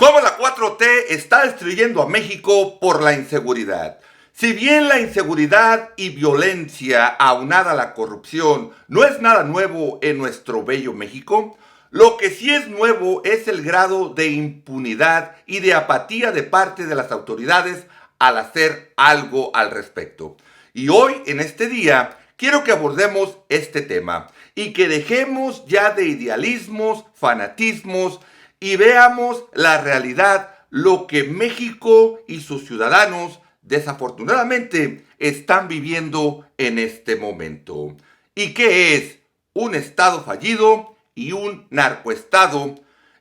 Cómo la 4T está destruyendo a México por la inseguridad. Si bien la inseguridad y violencia aunada a la corrupción no es nada nuevo en nuestro bello México, lo que sí es nuevo es el grado de impunidad y de apatía de parte de las autoridades al hacer algo al respecto. Y hoy, en este día, quiero que abordemos este tema y que dejemos ya de idealismos, fanatismos y veamos la realidad, lo que México y sus ciudadanos desafortunadamente están viviendo en este momento. ¿Y qué es? Un Estado fallido y un narcoestado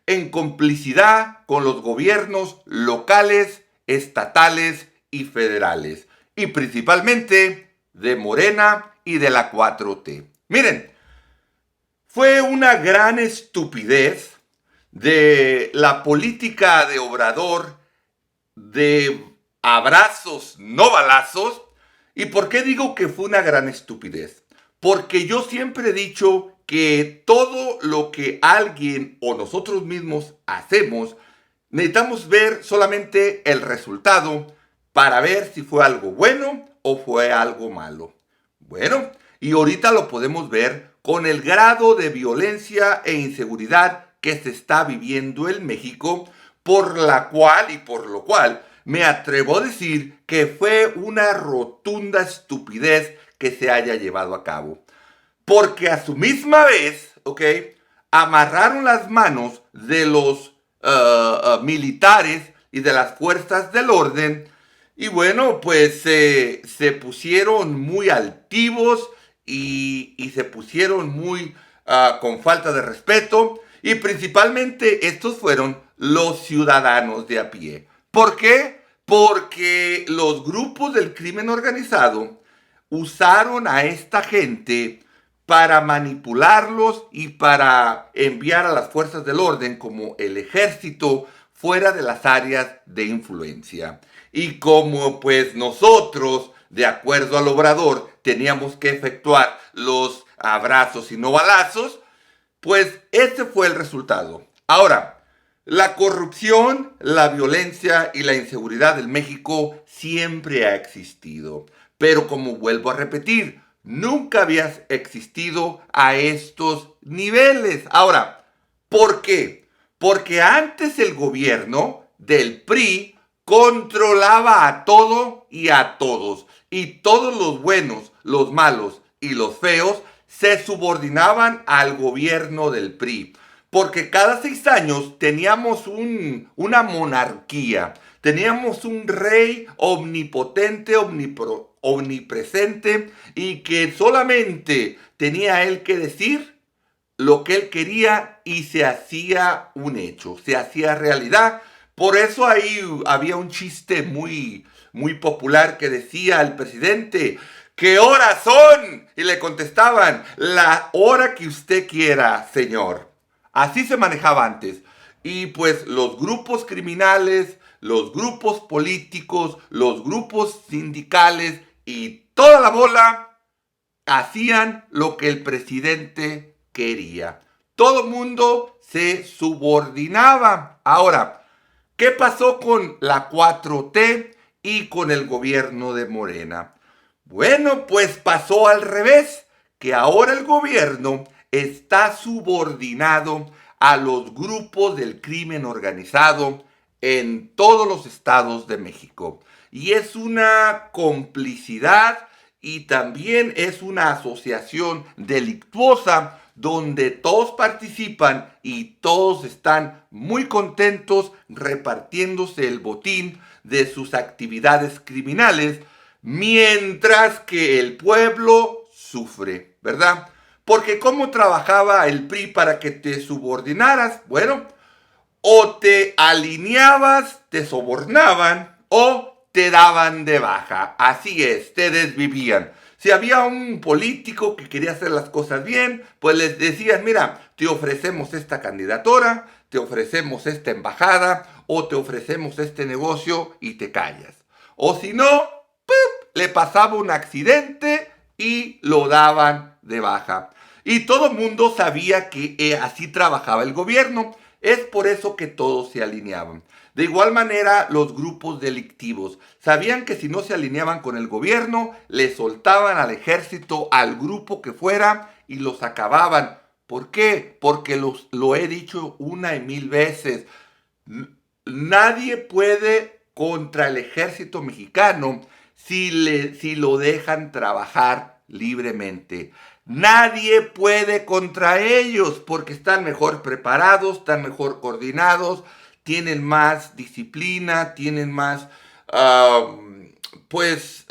en complicidad con los gobiernos locales, estatales y federales, y principalmente de Morena y de la 4T. Miren, fue una gran estupidez de la política de Obrador de abrazos, no balazos. ¿Y por qué digo que fue una gran estupidez? Porque yo siempre he dicho que todo lo que alguien o nosotros mismos hacemos, necesitamos ver solamente el resultado para ver si fue algo bueno o fue algo malo. Bueno, y ahorita lo podemos ver con el grado de violencia e inseguridad que se está viviendo en México, por la cual y por lo cual me atrevo a decir que fue una rotunda estupidez que se haya llevado a cabo. Porque a su misma vez, ¿ok?, amarraron las manos de los militares y de las fuerzas del orden. Y bueno, pues se pusieron muy altivos y se pusieron muy con falta de respeto. Y principalmente estos fueron los ciudadanos de a pie. ¿Por qué? Porque los grupos del crimen organizado usaron a esta gente para manipularlos y para enviar a las fuerzas del orden como el ejército fuera de las áreas de influencia. Y como pues nosotros, de acuerdo al Obrador, teníamos que efectuar los abrazos y no balazos, pues ese fue el resultado. Ahora, la corrupción, la violencia y la inseguridad en México siempre ha existido. Pero como vuelvo a repetir, nunca había existido a estos niveles. Ahora, ¿por qué? Porque antes el gobierno del PRI controlaba a todo y a todos. Y todos los buenos, los malos y los feos se subordinaban al gobierno del PRI. Porque cada 6 años teníamos una monarquía. Teníamos un rey omnipotente, omnipresente, y que solamente tenía él que decir lo que él quería y se hacía un hecho, se hacía realidad. Por eso ahí había un chiste muy popular que decía el presidente: ¿qué horas son? Y le contestaban: la hora que usted quiera, señor. Así se manejaba antes. Y pues los grupos criminales, los grupos políticos, los grupos sindicales y toda la bola hacían lo que el presidente quería. Todo mundo se subordinaba. Ahora, ¿qué pasó con la 4T y con el gobierno de Morena? Bueno, pues pasó al revés, que ahora el gobierno está subordinado a los grupos del crimen organizado en todos los estados de México. Y es una complicidad y también es una asociación delictuosa donde todos participan y todos están muy contentos repartiéndose el botín de sus actividades criminales, mientras que el pueblo sufre, ¿verdad? Porque ¿cómo trabajaba el PRI para que te subordinaras? Bueno, o te alineabas, te sobornaban, o te daban de baja. Así es, te desvivían. Si había un político que quería hacer las cosas bien, pues les decían: mira, te ofrecemos esta candidatura, te ofrecemos esta embajada, o te ofrecemos este negocio y te callas. O si no, ¡pup!, le pasaba un accidente y lo daban de baja. Y todo el mundo sabía que así trabajaba el gobierno. Es por eso que todos se alineaban. De igual manera, los grupos delictivos sabían que si no se alineaban con el gobierno, le soltaban al ejército, al grupo que fuera, y los acababan. ¿Por qué? Porque lo he dicho una y mil veces. Nadie puede contra el ejército mexicano si lo dejan trabajar libremente. Nadie puede contra ellos porque están mejor preparados, están mejor coordinados, tienen más disciplina, tienen más, pues,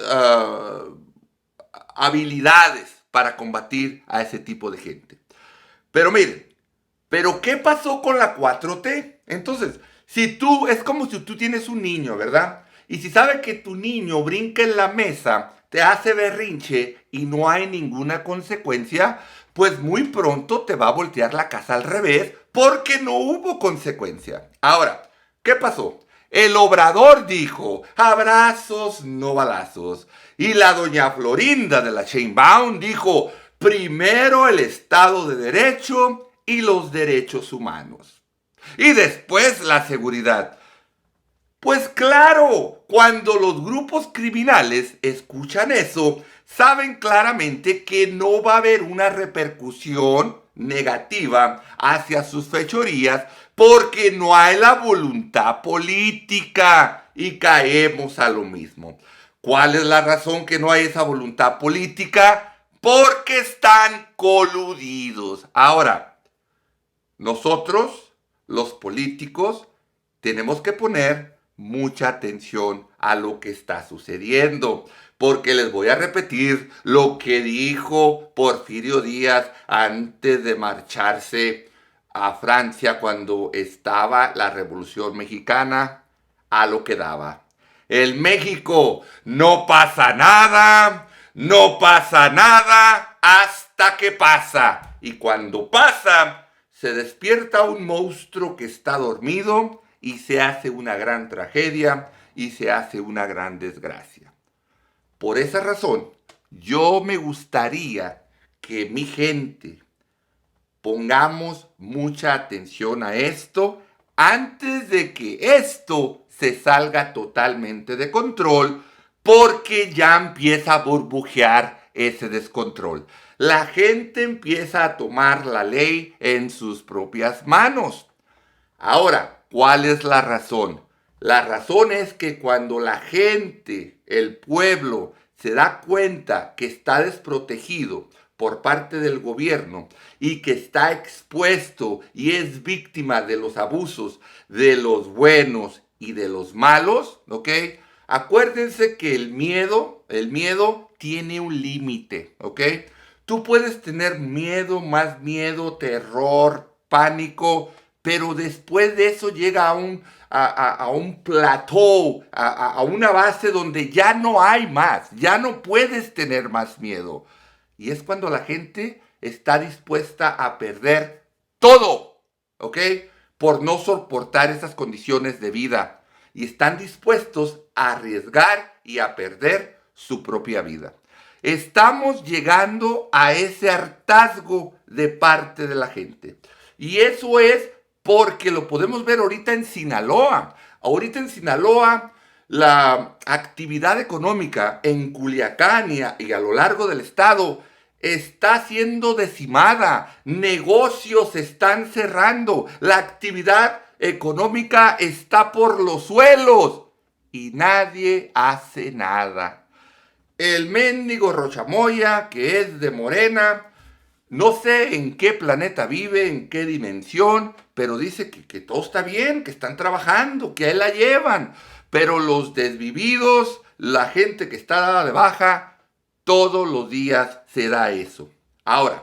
habilidades para combatir a ese tipo de gente. Pero miren, ¿pero qué pasó con la 4T? Entonces, es como si tú tienes un niño, ¿verdad? Y si sabe que tu niño brinca en la mesa, te hace berrinche y no hay ninguna consecuencia, pues muy pronto te va a voltear la casa al revés porque no hubo consecuencia. Ahora, ¿qué pasó? El Obrador dijo, abrazos, no balazos. Y la doña Florinda de la Sheinbaum dijo, primero el Estado de Derecho y los derechos humanos. Y después la seguridad. Pues claro, cuando los grupos criminales escuchan eso, saben claramente que no va a haber una repercusión negativa hacia sus fechorías porque no hay la voluntad política y caemos a lo mismo. ¿Cuál es la razón que no hay esa voluntad política? Porque están coludidos. Ahora, nosotros, los políticos, tenemos que poner mucha atención a lo que está sucediendo, porque les voy a repetir lo que dijo Porfirio Díaz antes de marcharse a Francia cuando estaba la Revolución Mexicana, a lo que daba. En México no pasa nada, no pasa nada hasta que pasa. Y cuando pasa, se despierta un monstruo que está dormido y se hace una gran tragedia y se hace una gran desgracia. Por esa razón, yo me gustaría que mi gente pongamos mucha atención a esto antes de que esto se salga totalmente de control, porque ya empieza a burbujear ese descontrol. La gente empieza a tomar la ley en sus propias manos. Ahora, ¿cuál es la razón? La razón es que cuando la gente, el pueblo, se da cuenta que está desprotegido por parte del gobierno y que está expuesto y es víctima de los abusos de los buenos y de los malos, ¿ok? Acuérdense que el miedo tiene un límite, ¿ok? Tú puedes tener miedo, más miedo, terror, pánico, pero después de eso llega a un plateau, a una base donde ya no hay más, ya no puedes tener más miedo. Y es cuando la gente está dispuesta a perder todo, ¿ok? Por no soportar esas condiciones de vida. Y están dispuestos a arriesgar y a perder su propia vida. Estamos llegando a ese hartazgo de parte de la gente. Y eso es porque lo podemos ver ahorita en Sinaloa. Ahorita en Sinaloa, la actividad económica en Culiacán y a lo largo del estado está siendo decimada. Negocios están cerrando. La actividad económica está por los suelos y nadie hace nada. El mendigo Rochamoya, que es de Morena, no sé en qué planeta vive, en qué dimensión, pero dice que todo está bien, que están trabajando, que a él la llevan. Pero los desvividos, la gente que está dada de baja, todos los días se da eso. Ahora,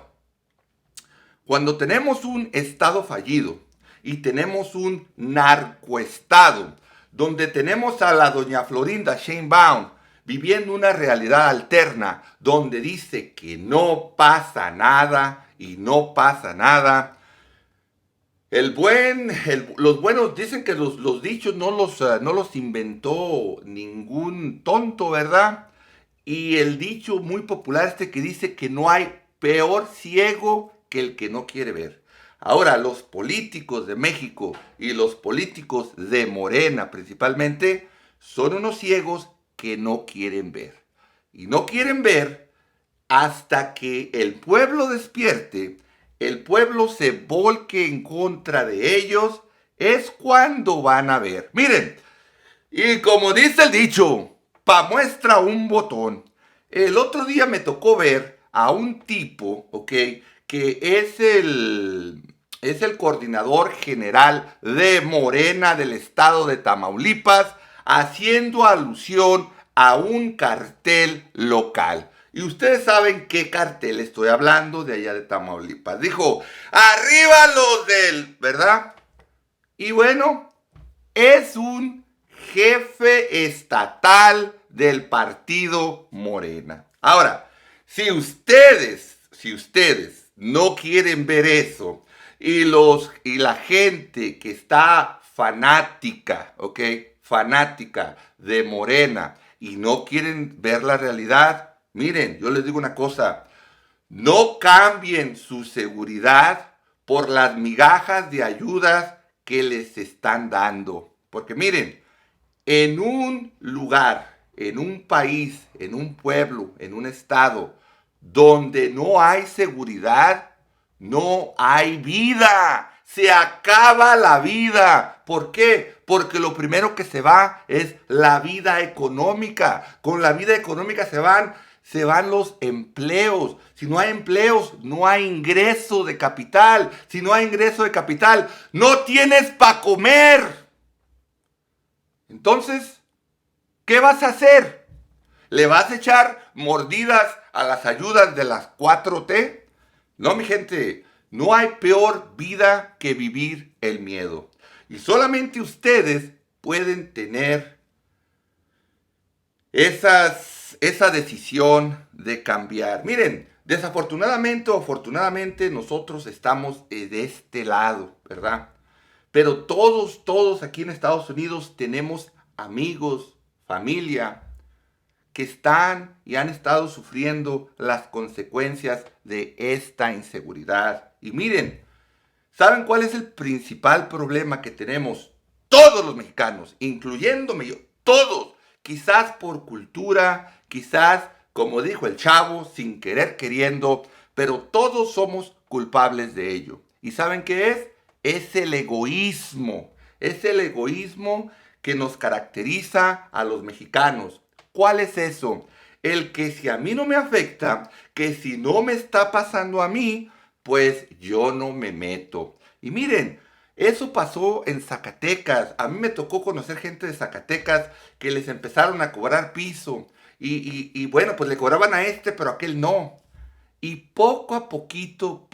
cuando tenemos un estado fallido y tenemos un narcoestado, donde tenemos a la doña Florinda Sheinbaum viviendo una realidad alterna, donde dice que no pasa nada y no pasa nada. Los buenos dicen que los dichos no los inventó ningún tonto, ¿verdad? Y el dicho muy popular que dice que no hay peor ciego que el que no quiere ver. Ahora, los políticos de México y los políticos de Morena principalmente son unos ciegos que no quieren ver. Y no quieren ver hasta que el pueblo despierte, el pueblo se volque en contra de ellos, es cuando van a ver. Miren, y como dice el dicho, pa' muestra un botón. El otro día me tocó ver a un tipo, ¿ok? Que es el coordinador general de Morena del estado de Tamaulipas, haciendo alusión a un cartel local. Y ustedes saben qué cartel estoy hablando de allá de Tamaulipas. Dijo, arriba los del, ¿verdad? Y bueno, es un jefe estatal del partido Morena. Ahora, si ustedes no quieren ver eso y la gente que está fanática, ¿ok? Fanática de Morena y no quieren ver la realidad, miren, yo les digo una cosa, no cambien su seguridad por las migajas de ayudas que les están dando. Porque miren, en un lugar, en un país, en un pueblo, en un estado donde no hay seguridad, no hay vida. Se acaba la vida. ¿Por qué? Porque lo primero que se va es la vida económica. Con la vida económica se van los empleos. Si no hay empleos, no hay ingreso de capital. Si no hay ingreso de capital, no tienes para comer. Entonces, ¿qué vas a hacer? ¿Le vas a echar mordidas a las ayudas de las 4T? No, mi gente, no hay peor vida que vivir el miedo. Y solamente ustedes pueden tener esa decisión de cambiar. Miren, desafortunadamente o afortunadamente nosotros estamos de este lado, ¿verdad? Pero todos aquí en Estados Unidos tenemos amigos, familia, que están y han estado sufriendo las consecuencias de esta inseguridad. Y miren, ¿saben cuál es el principal problema que tenemos todos los mexicanos, incluyéndome yo? Todos, quizás por cultura, quizás, como dijo el chavo, sin querer queriendo, pero todos somos culpables de ello. ¿Y saben qué es? Es el egoísmo. Es el egoísmo que nos caracteriza a los mexicanos. ¿Cuál es eso? El que si a mí no me afecta, que si no me está pasando a mí, pues yo no me meto. Y miren, eso pasó en Zacatecas. A mí me tocó conocer gente de Zacatecas que les empezaron a cobrar piso. Y bueno, pues le cobraban a este, pero a aquel no. Y poco a poquito,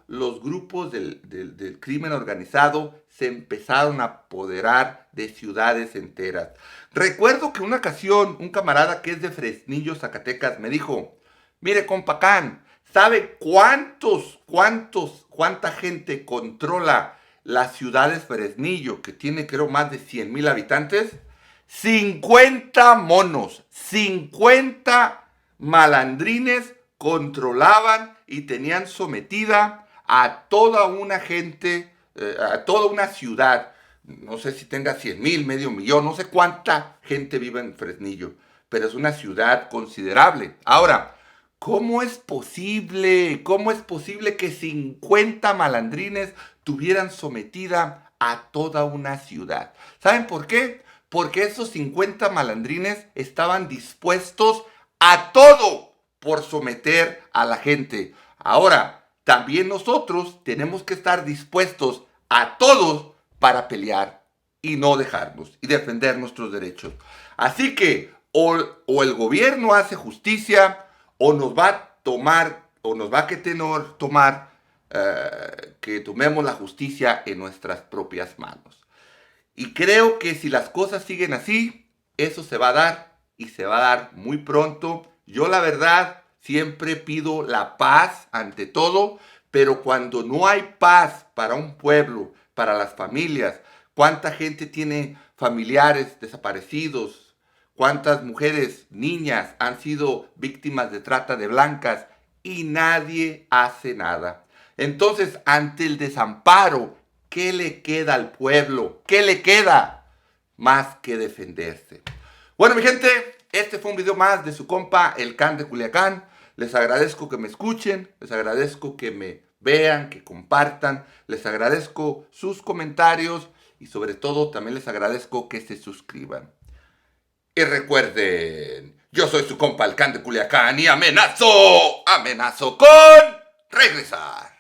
los grupos del crimen organizado se empezaron a apoderar de ciudades enteras. Recuerdo que una ocasión un camarada que es de Fresnillo, Zacatecas, me dijo, mire, compa Can, ¿sabe cuánta gente controla la ciudad de Fresnillo, que tiene creo más de 100,000 habitantes? 50 monos, 50 malandrines controlaban y tenían sometida a toda una gente, a toda una ciudad. No sé si tenga 100,000, medio millón, no sé cuánta gente vive en Fresnillo, pero es una ciudad considerable. Ahora, ¿cómo es posible? ¿Cómo es posible que 50 malandrines tuvieran sometida a toda una ciudad? ¿Saben por qué? Porque esos 50 malandrines estaban dispuestos a todo por someter a la gente. Ahora, también nosotros tenemos que estar dispuestos a todos para pelear y no dejarnos y defender nuestros derechos. Así que o el gobierno hace justicia o nos va a tomar o nos va a tomar que tomemos la justicia en nuestras propias manos. Y creo que si las cosas siguen así, eso se va a dar y se va a dar muy pronto. Yo la verdad siempre pido la paz ante todo, pero cuando no hay paz para un pueblo, para las familias, ¿cuánta gente tiene familiares desaparecidos? ¿Cuántas mujeres, niñas han sido víctimas de trata de blancas? Y nadie hace nada. Entonces, ante el desamparo, ¿qué le queda al pueblo? ¿Qué le queda? Más que defenderse. Bueno, mi gente, este fue un video más de su compa, el Can de Culiacán. Les agradezco que me escuchen, les agradezco que me vean, que compartan, les agradezco sus comentarios y sobre todo también les agradezco que se suscriban. Y recuerden, yo soy su compa, el Can de Culiacán y amenazo con regresar.